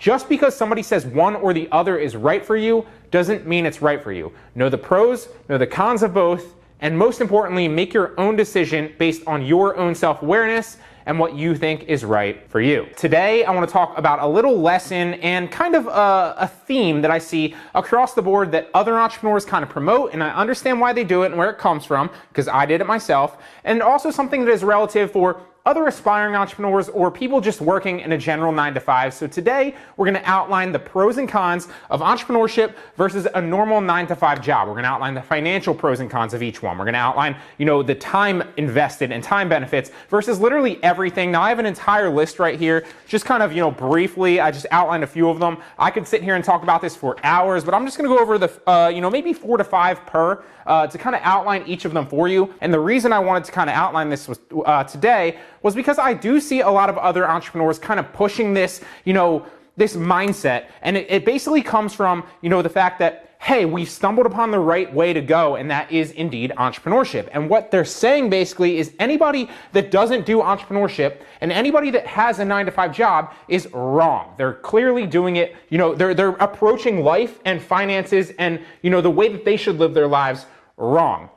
Just because somebody says one or the other is right for you doesn't mean it's right for you. Know the pros, know the cons of both, and most importantly, make your own decision based on your own self-awareness and what you think is right for you. Today, I want to talk about a little lesson and kind of a theme that I see across the board that other entrepreneurs kind of promote, and I understand why they do it and where it comes from, because I did it myself, and also something that is relative for other aspiring entrepreneurs or people just working in a general 9-to-5. So today, we're going to outline the pros and cons of entrepreneurship versus a normal 9-to-5 job. We're going to outline the financial pros and cons of each one. We're going to outline, the time invested and time benefits versus literally everything. Now, I have an entire list right here, just kind of, briefly, I just outlined a few of them. I could sit here and talk about this for hours, but I'm just going to go over the, maybe 4 to 5 per to kind of outline each of them for you. And the reason I wanted to kind of outline this was, today was because I do see a lot of other entrepreneurs kind of pushing this, this mindset. And it basically comes from, the fact that, hey, we've stumbled upon the right way to go, and that is indeed entrepreneurship. And what they're saying basically is anybody that doesn't do entrepreneurship and anybody that has a 9-to-5 job is wrong. They're clearly doing it, they're approaching life and finances and, the way that they should live their lives wrong.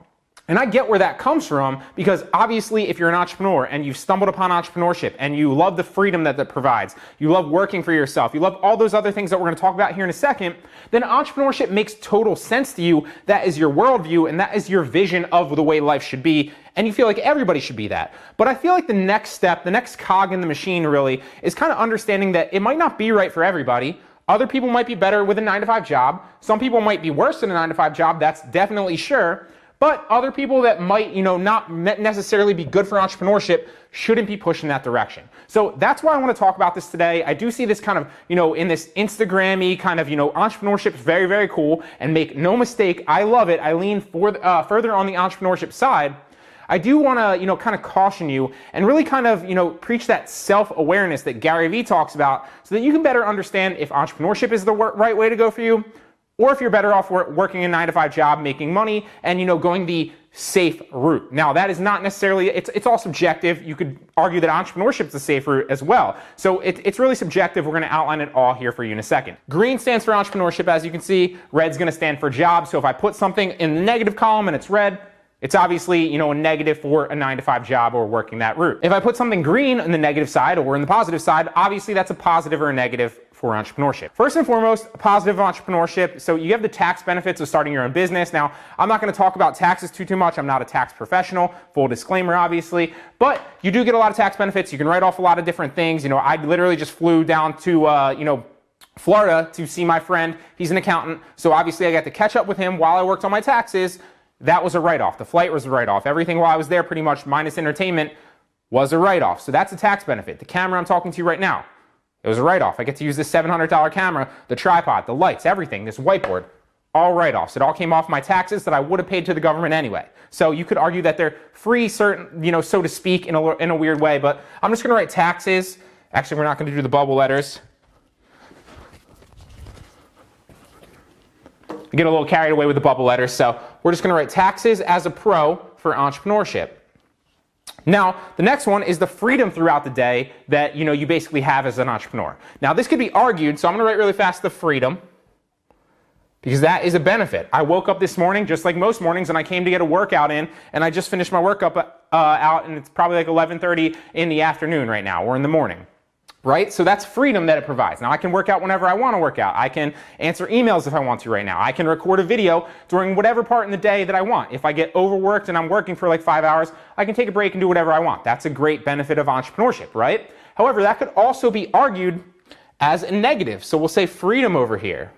And I get where that comes from because obviously if you're an entrepreneur and you've stumbled upon entrepreneurship and you love the freedom that that provides, you love working for yourself, you love all those other things that we're going to talk about here in a second, then entrepreneurship makes total sense to you. That is your worldview and that is your vision of the way life should be. And you feel like everybody should be that. But I feel like the next step, the next cog in the machine really is kind of understanding that it might not be right for everybody. Other people might be better with a 9-to-5 job. Some people might be worse than a 9-to-5 job. That's definitely sure. But other people that might, not necessarily be good for entrepreneurship shouldn't be pushing that direction. So that's why I want to talk about this today. I do see this kind of, in this Instagram-y kind of, entrepreneurship is very, very cool. And make no mistake, I love it. I lean further on the entrepreneurship side. I do want to, kind of caution you and really kind of, preach that self-awareness that Gary Vee talks about so that you can better understand if entrepreneurship is the right way to go for you, or if you're better off working a 9-to-5 job, making money, and going the safe route. Now, that is not necessarily, it's all subjective. You could argue that entrepreneurship is the safe route as well. So it's really subjective. We're going to outline it all here for you in a second. Green stands for entrepreneurship, as you can see. Red's going to stand for job. So if I put something in the negative column and it's red, it's obviously, a negative for a 9-to-5 job or working that route. If I put something green on the negative side or in the positive side, obviously that's a positive or a negative for entrepreneurship. First and foremost, positive entrepreneurship. So you have the tax benefits of starting your own business. Now, I'm not going to talk about taxes too much. I'm not a tax professional. Full disclaimer, obviously. But you do get a lot of tax benefits. You can write off a lot of different things. I literally just flew down to, Florida to see my friend. He's an accountant. So obviously I got to catch up with him while I worked on my taxes. That was a write-off. The flight was a write-off. Everything while I was there, pretty much minus entertainment, was a write-off. So that's a tax benefit. The camera I'm talking to you right now, it was a write-off. I get to use this $700 camera, the tripod, the lights, everything, this whiteboard, all write-offs. It all came off my taxes that I would have paid to the government anyway. So you could argue that they're free, certain, so to speak, in a weird way. But I'm just going to write taxes. Actually, we're not going to do the bubble letters. I get a little carried away with the bubble letters, so we're just going to write taxes as a pro for entrepreneurship. Now, the next one is the freedom throughout the day that, you basically have as an entrepreneur. Now, this could be argued, so I'm going to write really fast the freedom, because that is a benefit. I woke up this morning, just like most mornings, and I came to get a workout in, and I just finished my workout out, and it's probably like 11:30 in the afternoon right now, or in the morning. Right? So that's freedom that it provides. Now I can work out whenever I want to work out. I can answer emails if I want to right now. I can record a video during whatever part in the day that I want. If I get overworked and I'm working for like 5 hours, I can take a break and do whatever I want. That's a great benefit of entrepreneurship, right? However, that could also be argued as a negative. So we'll say freedom over here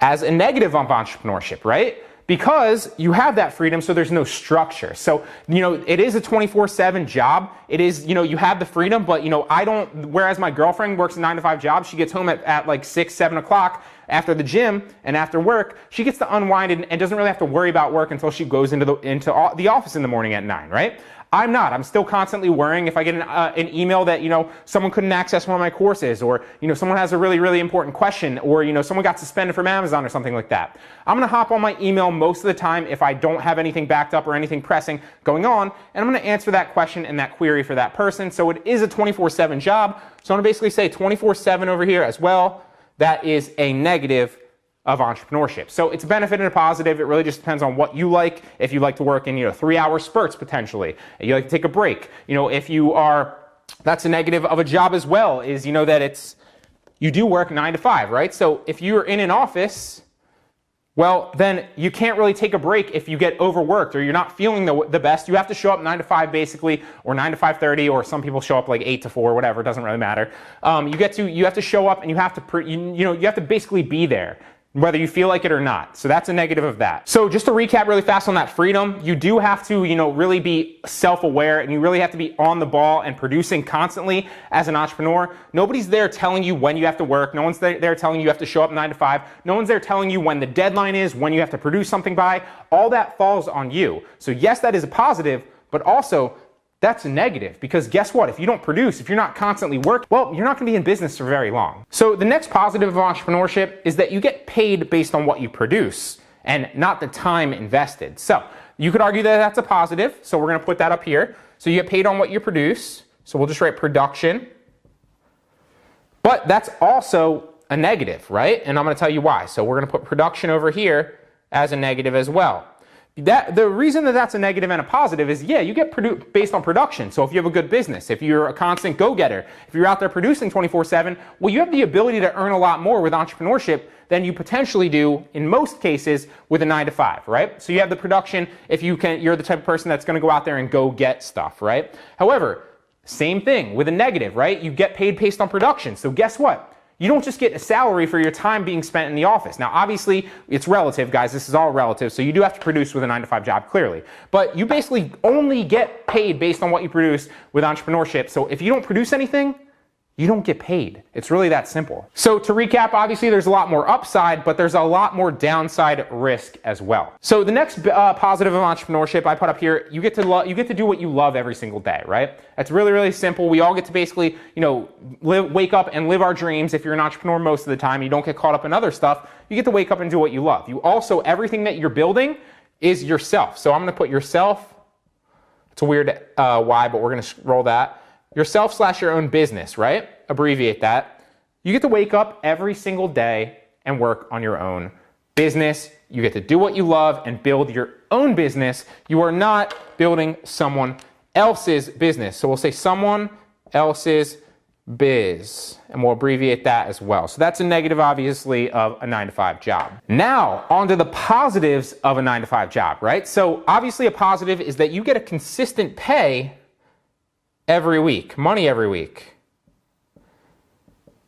as a negative of entrepreneurship, right? Because you have that freedom, so there's no structure. So, it is a 24/7 job. It is, you have the freedom, but, I don't, whereas my girlfriend works a 9-to-5 job, she gets home at like 6, 7 o'clock after the gym and after work, she gets to unwind and doesn't really have to worry about work until she goes into the office in the morning at 9, right? I'm not. I'm still constantly worrying if I get an email that, someone couldn't access one of my courses, or, someone has a really, really important question, or, someone got suspended from Amazon or something like that. I'm going to hop on my email most of the time if I don't have anything backed up or anything pressing going on, and I'm going to answer that question and that query for that person. So it is a 24/7 job. So I'm going to basically say 24/7 over here as well. That is a negative of entrepreneurship. So it's a benefit and a positive. It really just depends on what you like. If you like to work in 3-hour spurts potentially, you like to take a break. If you are, that's a negative of a job as well, is that you do work 9 to 5, right? So if you're in an office, well, then you can't really take a break if you get overworked or you're not feeling the best. You have to show up 9 to 5 basically, or 9 to 5:30, or some people show up like 8 to 4, whatever. It doesn't really matter. You have to show up, and you have to basically be there, whether you feel like it or not. So that's a negative of that. So just to recap really fast on that freedom, you do have to, really be self-aware, and you really have to be on the ball and producing constantly as an entrepreneur. Nobody's there telling you when you have to work. No one's there telling you have to show up 9 to 5. No one's there telling you when the deadline is, when you have to produce something by. All that falls on you. So yes, that is a positive, but also that's a negative, because guess what? If you don't produce, if you're not constantly working, well, you're not going to be in business for very long. So the next positive of entrepreneurship is that you get paid based on what you produce and not the time invested. So you could argue that that's a positive. So we're going to put that up here. So you get paid on what you produce. So we'll just write production. But that's also a negative, right? And I'm going to tell you why. So we're going to put production over here as a negative as well. The reason that that's a negative and a positive is, yeah, you get based on production. So if you have a good business, if you're a constant go-getter, if you're out there producing 24/7, well, you have the ability to earn a lot more with entrepreneurship than you potentially do in most cases with a 9 to 5, right? So you have the production if you're the type of person that's going to go out there and go get stuff, right? However, same thing with a negative, right? You get paid based on production. So guess what? You don't just get a salary for your time being spent in the office. Now, obviously, it's relative, guys. This is all relative, so you do have to produce with a 9 to 5 job, clearly. But you basically only get paid based on what you produce with entrepreneurship. So if you don't produce anything, you don't get paid. It's really that simple. So to recap, obviously there's a lot more upside, but there's a lot more downside risk as well. So the next positive of entrepreneurship I put up here, you get to do what you love every single day, right? That's really, really simple. We all get to basically, wake up and live our dreams. If you're an entrepreneur most of the time, you don't get caught up in other stuff. You get to wake up and do what you love. You also, everything that you're building is yourself. So I'm going to put yourself. It's a weird Y, but we're going to roll that. Yourself / your own business, right? Abbreviate that. You get to wake up every single day and work on your own business. You get to do what you love and build your own business. You are not building someone else's business. So we'll say someone else's biz, and we'll abbreviate that as well. So that's a negative, obviously, of a 9 to 5 job. Now, on to the positives of a 9 to 5 job, right? So obviously a positive is that you get a consistent pay every week, money every week.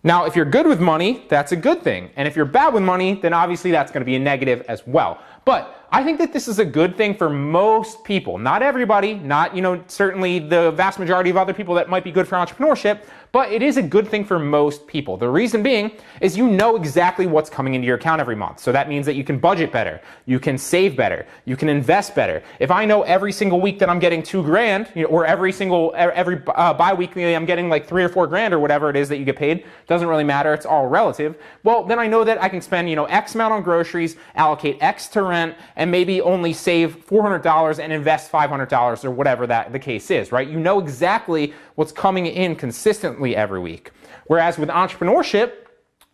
Now, if you're good with money, that's a good thing. And if you're bad with money, then obviously that's going to be a negative as well. But I think that this is a good thing for most people. Not everybody, not, certainly the vast majority of other people that might be good for entrepreneurship, but it is a good thing for most people. The reason being is you know exactly what's coming into your account every month. So that means that you can budget better, you can save better, you can invest better. If I know every single week that I'm getting $2,000, or every bi-weekly I'm getting like $3,000 or $4,000 or whatever it is that you get paid, doesn't really matter, it's all relative. Well, then I know that I can spend, X amount on groceries, allocate X to rent, and maybe only save $400 and invest $500 or whatever the case is, right? You know exactly what's coming in consistently every week. Whereas with entrepreneurship,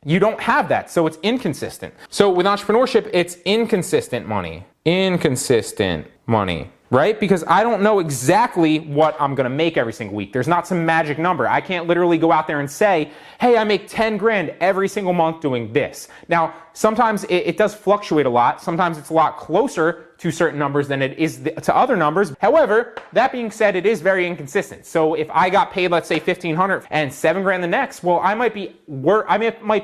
you don't have that, so it's inconsistent. So with entrepreneurship, it's inconsistent money. Inconsistent money, right? Because I don't know exactly what I'm gonna make every single week. There's not some magic number. I can't literally go out there and say, hey, I make 10 grand every single month doing this. Now, sometimes it does fluctuate a lot. Sometimes it's a lot closer to certain numbers than it is to other numbers. However, that being said, it is very inconsistent. So if I got paid, let's say $1,500 and $7 grand the next, well, I might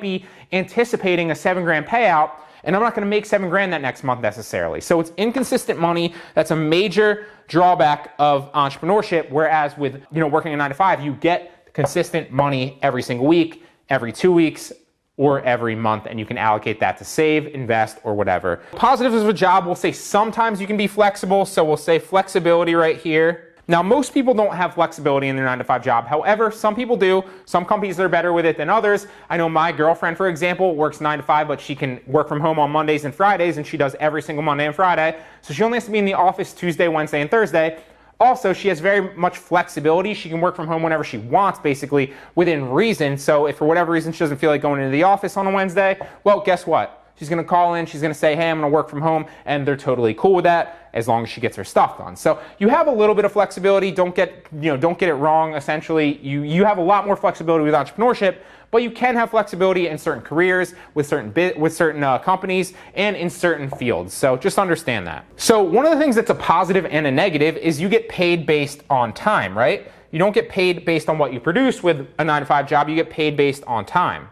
be anticipating a $7 grand payout, and I'm not going to make $7 grand that next month necessarily. So it's inconsistent money. That's a major drawback of entrepreneurship. Whereas with working a 9 to 5, you get consistent money every single week, every 2 weeks, or every month, and you can allocate that to save, invest, or whatever. Positives of a job, we'll say sometimes you can be flexible. So we'll say flexibility right here. Now, most people don't have flexibility in their 9-to-5 job. However, some people do. Some companies are better with it than others. I know my girlfriend, for example, works 9 to 5, but she can work from home on Mondays and Fridays, and she does every single Monday and Friday. So she only has to be in the office Tuesday, Wednesday, and Thursday. Also, she has very much flexibility. She can work from home whenever she wants, basically, within reason. So if for whatever reason she doesn't feel like going into the office on a Wednesday, well, guess what? She's going to call in, she's going to say, hey, I'm going to work from home, and they're totally cool with that as long as she gets her stuff done. So you have a little bit of flexibility. Don't get it wrong. Essentially, you have a lot more flexibility with entrepreneurship, but you can have flexibility in certain careers, with certain companies, and in certain fields. So just understand that. So one of the things that's a positive and a negative is you get paid based on time, right? You don't get paid based on what you produce with a 9-to-5 job. You get paid based on time.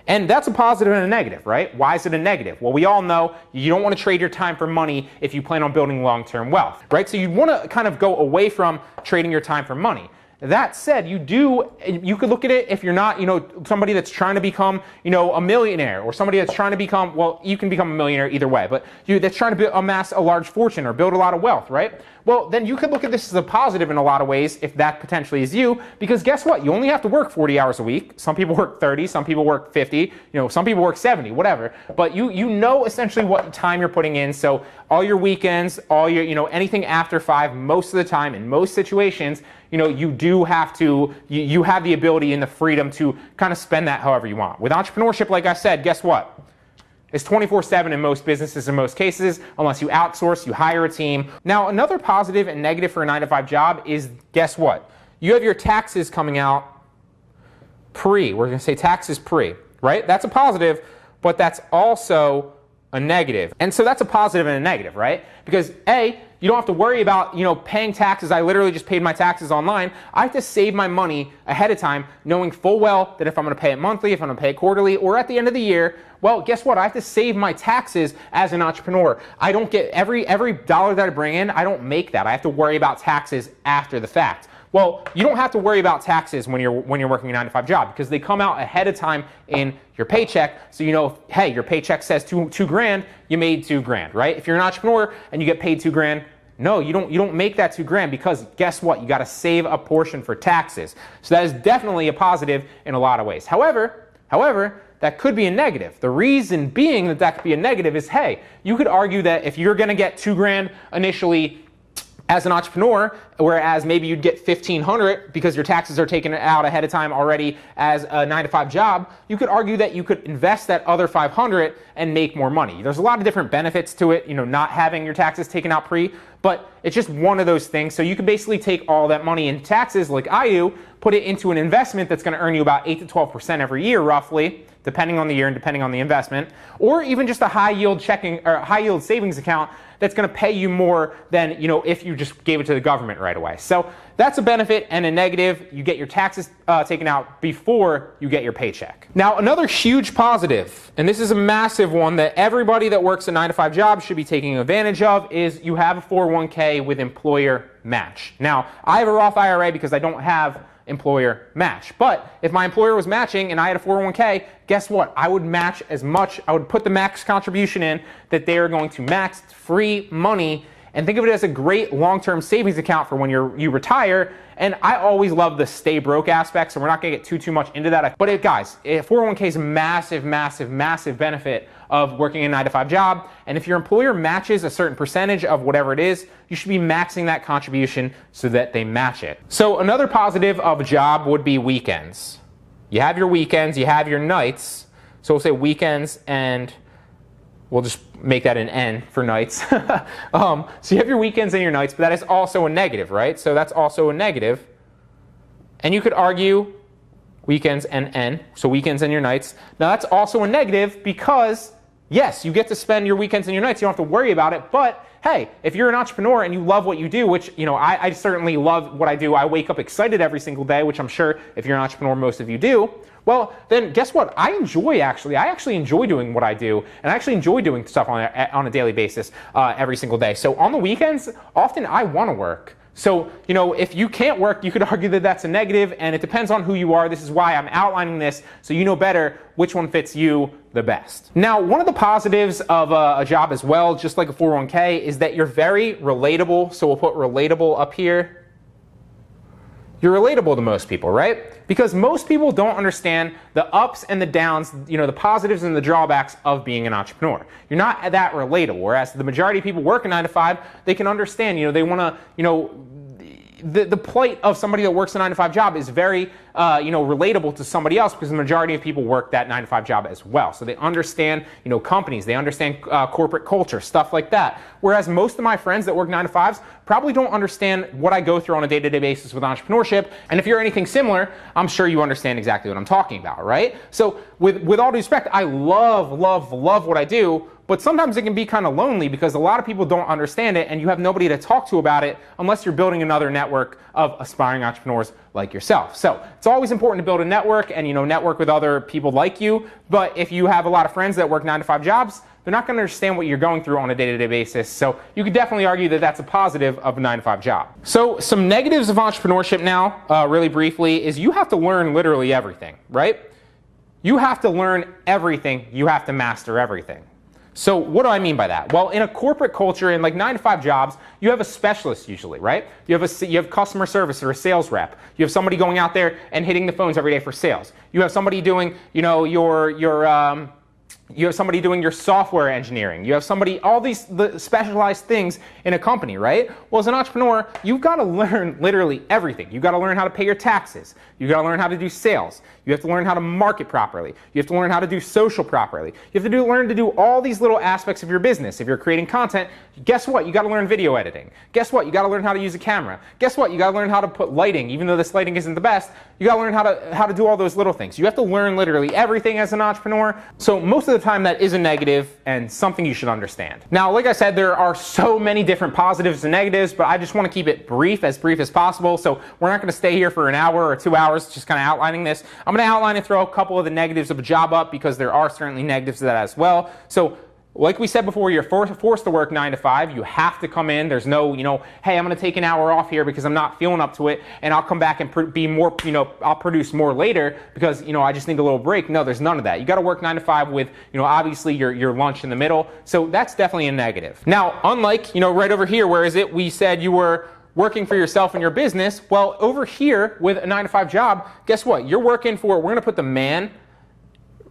And that's a positive and a negative, right? Why is it a negative? Well, we all know you don't want to trade your time for money if you plan on building long-term wealth, right? So you want to kind of go away from trading your time for money. That said, you could look at it if you're not, somebody that's trying to become, a millionaire, or somebody that's trying to become, well, you can become a millionaire either way, but that's trying to amass a large fortune or build a lot of wealth, right? Well, then you could look at this as a positive in a lot of ways if that potentially is you, because guess what? You only have to work 40 hours a week. Some people work 30, some people work 50, some people work 70, whatever. But you know essentially what time you're putting in. So all your weekends, all your, anything after 5, most of the time, in most situations, you do have to, you have the ability and the freedom to kind of spend that however you want. With entrepreneurship, like I said, guess what? It's 24/7 in most businesses, in most cases, unless you outsource, you hire a team. Now, another positive and negative for a 9-to-5 job is, guess what? You have your taxes coming out we're going to say taxes right? That's a positive, but that's also a negative. And so that's a positive and a negative, right? Because A, you don't have to worry about, paying taxes. I literally just paid my taxes online. I have to save my money ahead of time, knowing full well that if I'm going to pay it monthly, if I'm going to pay it quarterly, or at the end of the year, well, guess what? I have to save my taxes as an entrepreneur. I don't get every dollar that I bring in, I don't make that. I have to worry about taxes after the fact. Well, you don't have to worry about taxes when you're working a 9-to-5 job, because they come out ahead of time in your paycheck. So hey, your paycheck says two grand, you made $2,000, right? If you're an entrepreneur and you get paid $2,000, no, you don't make that $2,000, because guess what? You got to save a portion for taxes. So that is definitely a positive in a lot of ways. However, that could be a negative. The reason being that could be a negative is, hey, you could argue that if you're going to get $2,000 initially as an entrepreneur, whereas maybe you'd get $1,500 because your taxes are taken out ahead of time already as a 9-to-5 job, you could argue that you could invest that other $500 and make more money. There's a lot of different benefits to it, not having your taxes taken out but it's just one of those things. So you can basically take all that money in taxes, like I do, put it into an investment that's going to earn you about 8 to 12% every year, roughly, depending on the year and depending on the investment, or even just a high yield checking or high yield savings account that's going to pay you more than if you just gave it to the government right away. So that's a benefit and a negative. You get your taxes taken out before you get your paycheck. Now, another huge positive, and this is a massive one that everybody that works a 9-to-5 job should be taking advantage of, is you have a 401k with employer match. Now, I have a Roth IRA because I don't have employer match. But if my employer was matching and I had a 401k, guess what? I would match as much, I would put the max contribution in that they are going to max. It's free money, and think of it as a great long-term savings account for when you retire. And I always love the stay broke aspect, so we're not going to get too much into that. But guys, 401k is a massive, massive, massive benefit of working a 9-to-5 job. And if your employer matches a certain percentage of whatever it is, you should be maxing that contribution so that they match it. So another positive of a job would be weekends. You have your weekends, you have your nights. So we'll say weekends, and we'll just make that an N for nights. So you have your weekends and your nights, but that is also a negative, right? So that's also a negative. And you could argue weekends and N, so weekends and your nights. Now that's also a negative because, yes, you get to spend your weekends and your nights. You don't have to worry about it. But hey, if you're an entrepreneur and you love what you do, which, I certainly love what I do. I wake up excited every single day, which I'm sure if you're an entrepreneur, most of you do. Well, then guess what? I actually enjoy doing what I do, and I actually enjoy doing stuff on a daily basis every single day. So on the weekends, often I want to work. So, if you can't work, you could argue that that's a negative, and it depends on who you are. This is why I'm outlining this, so you know better which one fits you the best. Now, one of the positives of a job as well, just like a 401k, is that you're very relatable. So we'll put relatable up here. You're relatable to most people, right? Because most people don't understand the ups and the downs, the positives and the drawbacks of being an entrepreneur. You're not that relatable, whereas the majority of people working 9 to 5, they can understand, they want to, the plight of somebody that works a 9 to 5 job is very, relatable to somebody else, because the majority of people work that 9 to 5 job as well. So they understand, companies, they understand corporate culture, stuff like that. Whereas most of my friends that work 9 to 5s probably don't understand what I go through on a day-to-day basis with entrepreneurship. And if you're anything similar, I'm sure you understand exactly what I'm talking about, right? So with all due respect, I love what I do. But sometimes it can be kind of lonely because a lot of people don't understand it, and you have nobody to talk to about it unless you're building another network of aspiring entrepreneurs like yourself. So it's always important to build a network and network with other people like you. But if you have a lot of friends that work 9 to 5 jobs, they're not going to understand what you're going through on a day-to-day basis. So you could definitely argue that that's a positive of a 9 to 5 job. So some negatives of entrepreneurship now, really briefly, is you have to learn literally everything, right? You have to learn everything. You have to master everything. So what do I mean by that? Well, in a corporate culture, in like 9 to 5 jobs, you have a specialist usually, right? You have customer service or a sales rep. You have somebody going out there and hitting the phones every day for sales. You have somebody doing, you have somebody doing your software engineering. You have somebody, all these specialized things in a company, right? Well, as an entrepreneur, you've got to learn literally everything. You've got to learn how to pay your taxes. You've got to learn how to do sales. You have to learn how to market properly. You have to learn how to do social properly. You have to learn to do all these little aspects of your business. If you're creating content, guess what? You got to learn video editing. Guess what? You got to learn how to use a camera. Guess what? You got to learn how to put lighting. Even though this lighting isn't the best, you got to learn how to do all those little things. You have to learn literally everything as an entrepreneur. So most of the time that is a negative and something you should understand. Now, like I said, there are so many different positives and negatives, but I just want to keep it brief as possible. So we're not going to stay here for an hour or 2 hours just kind of outlining this. I'm going to outline and throw a couple of the negatives of a job up because there are certainly negatives to that as well. So like we said before, you're forced to work 9 to 5. You have to come in. There's no, hey, I'm going to take an hour off here because I'm not feeling up to it, and I'll come back and be more, I'll produce more later because, I just need a little break. No, there's none of that. You got to work 9 to 5 with, obviously your lunch in the middle. So that's definitely a negative. Now, unlike, right over here, where is it? We said you were working for yourself and your business. Well, over here with a 9 to 5 job, guess what? You're working for, we're going to put the man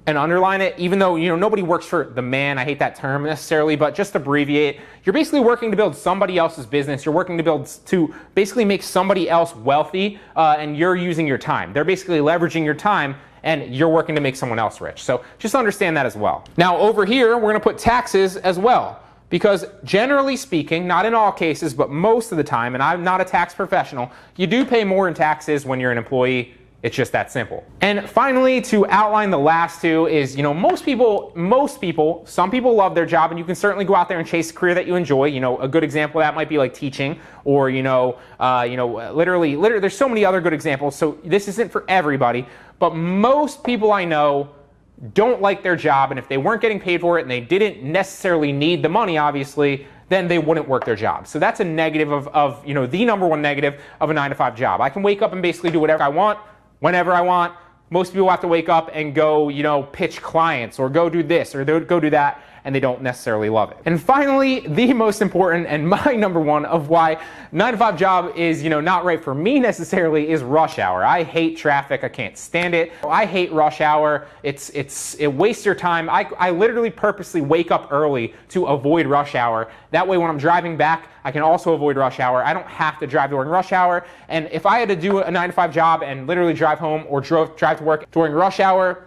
and underline it, even though, nobody works for the man. I hate that term necessarily, but just abbreviate. You're basically working to build somebody else's business. You're working to basically make somebody else wealthy, and you're using your time. They're basically leveraging your time, and you're working to make someone else rich. So just understand that as well. Now over here, we're gonna put taxes as well. Because generally speaking, not in all cases, but most of the time, and I'm not a tax professional, you do pay more in taxes when you're an employee. It's just that simple. And finally, to outline the last two is, most people, some people love their job, and you can certainly go out there and chase a career that you enjoy. A good example of that might be like teaching, or literally, there's so many other good examples. So this isn't for everybody, but most people I know don't like their job, and if they weren't getting paid for it and they didn't necessarily need the money, obviously, then they wouldn't work their job. So that's a negative of the number one negative of a 9 to 5 job. I can wake up and basically do whatever I want, whenever I want. Most people have to wake up and go, pitch clients or go do this or go do that, and they don't necessarily love it. And finally, the most important and my number one of why 9 to 5 job is, not right for me necessarily is rush hour. I hate traffic. I can't stand it. I hate rush hour. It wastes your time. I literally purposely wake up early to avoid rush hour. That way when I'm driving back, I can also avoid rush hour. I don't have to drive during rush hour. And if I had to do a 9 to 5 job and literally drive home or drive to work during rush hour,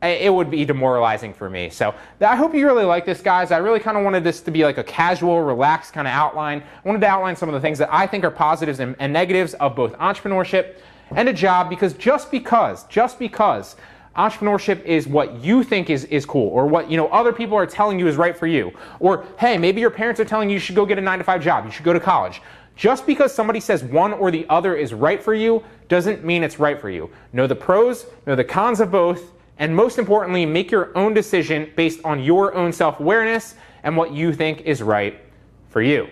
it would be demoralizing for me. So I hope you really like this, guys. I really kind of wanted this to be like a casual, relaxed kind of outline. I wanted to outline some of the things that I think are positives and negatives of both entrepreneurship and a job, because just because entrepreneurship is what you think is cool, or what other people are telling you is right for you, or hey, maybe your parents are telling you should go get a 9 to 5 job, you should go to college. Just because somebody says one or the other is right for you doesn't mean it's right for you. Know the pros, know the cons of both, and most importantly, make your own decision based on your own self-awareness and what you think is right for you.